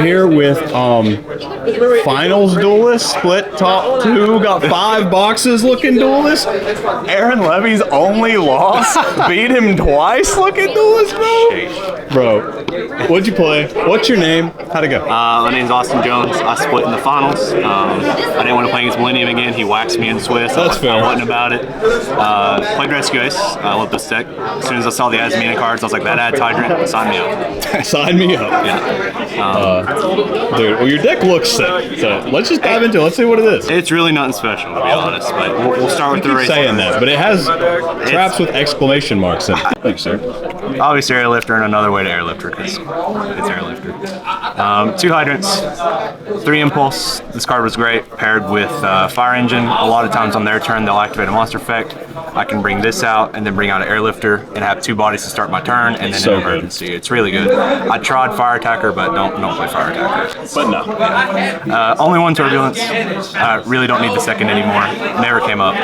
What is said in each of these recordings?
here with finals duelist, split top 2, got 5 boxes looking duelist. Aaron Levy's only loss beat him twice looking duelist, bro. Bro, what'd you play? What's your name? How'd it go? My name's Austin Jones. I split in the finals. I didn't want to play against Millennium again. He waxed me in Swiss. That's fair. I wasn't about it. Played Rescue Ace. I loved this deck. As soon as I saw the Azamina cards, I was like, that ad Hydrant, sign me up. Sign me up. Yeah. Dude, well, your deck looks sick. So let's just dive into it. Let's see what it is. It's really nothing special, to be honest. But we'll start with the race. Saying that, but it has traps with exclamation marks in it. Thanks, sir. Obviously, airlifter and another way to airlifter because it's airlifter. 2 hydrants, 3 impulse. This card was great paired with fire engine. A lot of times on their turn, they'll activate a monster effect. I can bring this out and then bring out an airlifter and have 2 bodies to start my turn and then So an emergency. It's really good. I tried fire attacker, but don't play fire attacker. But no. Only 1 turbulence. I really don't need the second anymore. Never came up.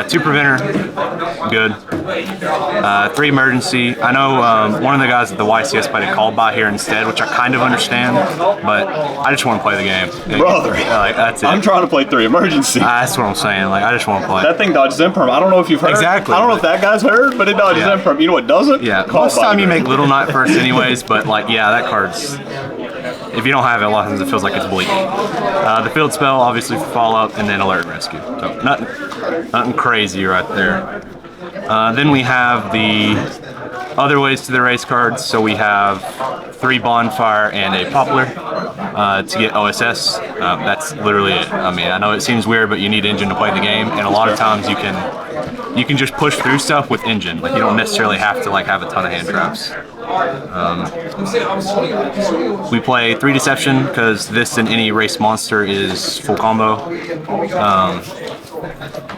2 preventer, good. 3 emergency. I know one of the guys at the YCS played a called by here instead, which I kind of understand, but I just want to play the game. Brother, like, that's it. I'm trying to play 3 emergency. That's what I'm saying. Like, I just want to play. That thing dodges imperm. I don't know if you've heard. Exactly. I don't know if that guy's heard, but it dodges imperm. You know what doesn't? Yeah. Call Most of the time you Binder. make Little Knight first anyways, but like, yeah, that card's... If you don't have it, a lot of times it feels like it's bleak. The field spell, obviously for follow-up, and then alert and rescue. So nothing crazy right there. Then we have the other ways to the race cards. So we have 3 bonfire and a poplar to get OSS. That's literally it. I mean, I know it seems weird, but you need engine to play the game, and a lot of times you can just push through stuff with engine. Like, you don't necessarily have to like have a ton of hand traps. We play 3 deception because this and any race monster is full combo.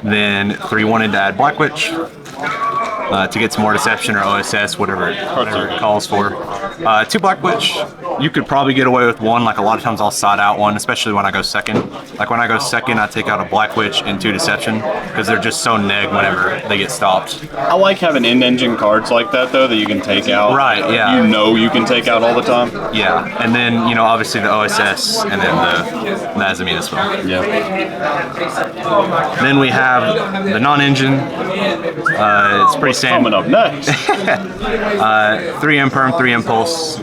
Then 3 wanted to add Black Witch to get some more deception or OSS, whatever it calls for. 2 Black Witch. You could probably get away with 1. Like, a lot of times I'll side out 1, especially when I go second. Like, when I go second, I take out a Black Witch and 2 deception because they're just so neg whenever they get stopped. I like having in-engine cards like that, though, that you can take out. Right, yeah. You know you can take out all the time. Yeah, and then, you know, obviously the OSS and then the Azamina spell. Yeah. Then we have the non-engine. It's pretty standard. Coming up next. 3 imperm, 3 impulse.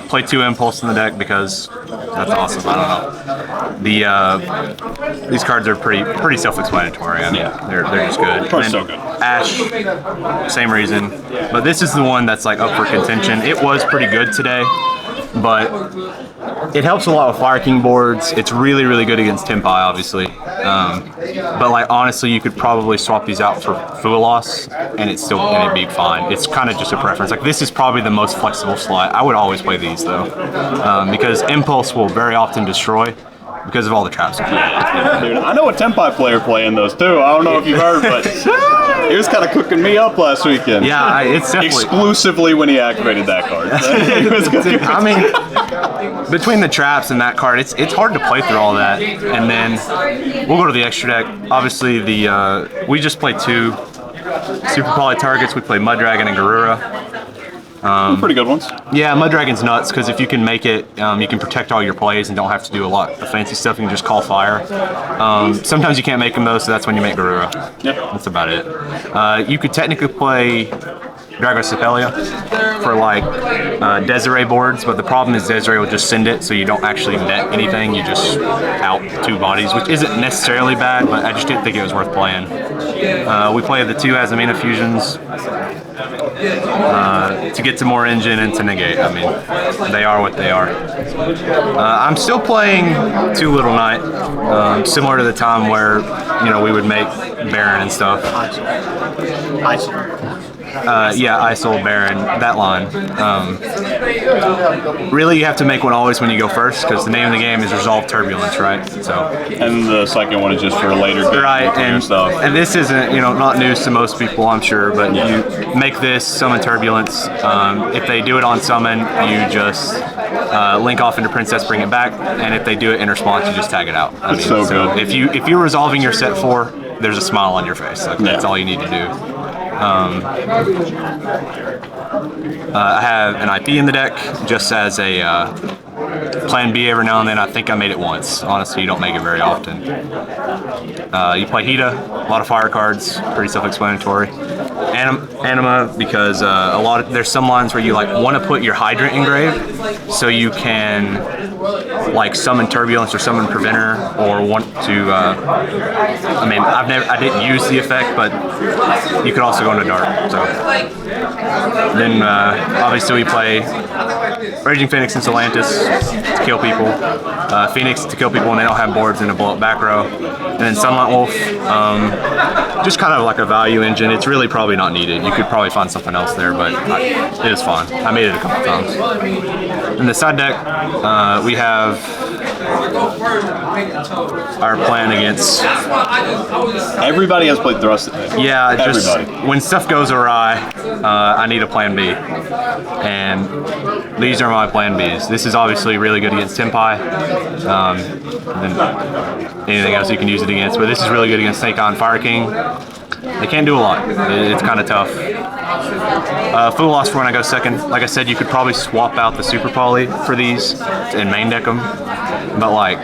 Play 2 impulse in the deck because that's awesome. I don't know. These cards are pretty self-explanatory. I mean, they're just good. They're so good. Ash, same reason. But this is the one that's like up for contention. It was pretty good today, but it helps a lot with Fire King boards. It's really, really good against Tempai, obviously. But like, honestly, you could probably swap these out for Fuelos and it'd be fine. It's kind of just a preference. Like, this is probably the most flexible slot. I would always play these though, because Impulse will very often destroy because of all the traps. Dude, I know a Tempai player playing those too. I don't know if you've heard, but he was kind of cooking me up last weekend. Yeah, it's definitely... Exclusively when he activated that card. I mean, between the traps and that card, it's hard to play through all that. And then we'll go to the extra deck. Obviously, we just play 2 Super Poly targets. We play Mud Dragon and Garura. Pretty good ones. Yeah, Mud Dragon's nuts because if you can make it, you can protect all your plays and don't have to do a lot of fancy stuff. You can just call fire. Sometimes you can't make them though, so that's when you make Garura. Yep. That's about it. You could technically play Drago Sepelia for like Desiree boards, but the problem is Desiree will just send it, so you don't actually net anything. You just out 2 bodies, which isn't necessarily bad, but I just didn't think it was worth playing. We play the 2 Azamina fusions to get to more engine and to negate. I mean, they are what they are. I'm still playing 2 Little Knight, similar to the time where, you know, we would make Baron and stuff. Yeah, ISOL, Baron, that line. Really, you have to make one always when you go first, because the name of the game is Resolve Turbulence, right? So. And the second one is just for later. Right, and this isn't, you know, not news to most people, I'm sure, but you make this, summon Turbulence. If they do it on summon, you just link off into Princess, bring it back, and if they do it in response, you just tag it out. I mean, so good. If you're resolving your set 4, there's a smile on your face. Like, that's all you need to do. I have an IP in the deck just as a Plan B every now and then. I think I made it once. Honestly, you don't make it very often. You play Hita, a lot of fire cards, pretty self-explanatory. Anima, because there's some lines where you like want to put your Hydrant engrave, so you can like summon Turbulence or summon Preventer, or want to. I mean, I didn't use the effect, but you could also go into Dark. So then, obviously, we play Raging Phoenix and Solantis to kill people. Phoenix to kill people when they don't have boards and to blow up back row. And then Sunlight Wolf, just kind of like a value engine. It's really probably not needed. You could probably find something else there, but it is fun. I made it a couple times. In the side deck, we have our plan against. Everybody has played Thrust. Yeah, just everybody. When stuff goes awry, I need a plan B. And these are my plan Bs. This is obviously really good against Tenpai. And anything else you can use it against, but this is really good against Snake Eye and Fire King. They can't do a lot. It's kind of tough. Full loss for when I go second. Like I said, you could probably swap out the Super Poly for these and main deck them, but like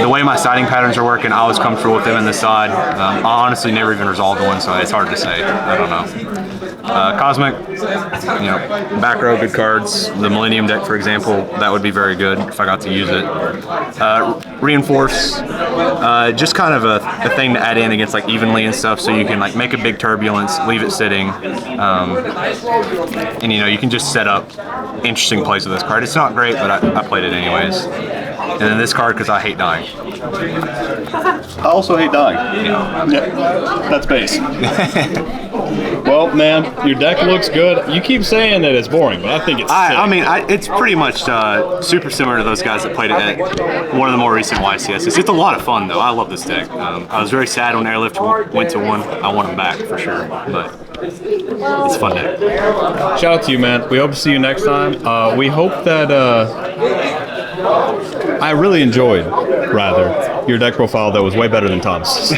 the way my siding patterns are working, I was comfortable with them in the side. I honestly never even resolved one, so it's hard to say. I don't know. Cosmic, back row, good cards. The Millennium deck, for example, that would be very good if I got to use it. Reinforce, just kind of a thing to add in against like evenly and stuff, so you can like make a big Turbulence, leave it sitting, and you can just set up interesting plays with this card. It's not great, but I played it anyways. And then this card because I hate dying. I also hate dying. Yeah. That's base. Well, man, your deck looks good. You keep saying that it's boring, but I think it's sick. I mean, it's pretty much super similar to those guys that played it at one of the more recent YCSs. It's a lot of fun, though. I love this deck. I was very sad when Airlift went to one. I want him back for sure, but it's a fun deck. Shout out to you, man. We hope to see you next time. We hope that I really enjoyed, your deck profile that was way better than Tom's.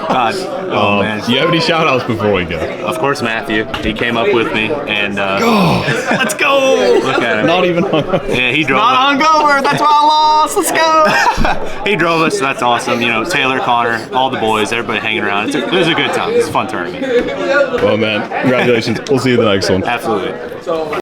God. Oh, man. Do you have any shout-outs before we go? Of course, Matthew. He came up with me, and let's go! Look at him. Not even hungover. Yeah, he drove Not hungover. That's why I lost. Let's go. He drove us. That's awesome. Taylor, Connor, all the boys, everybody hanging around. It was a good time. It's a fun tournament. Well, man, congratulations. We'll see you the next one. Absolutely.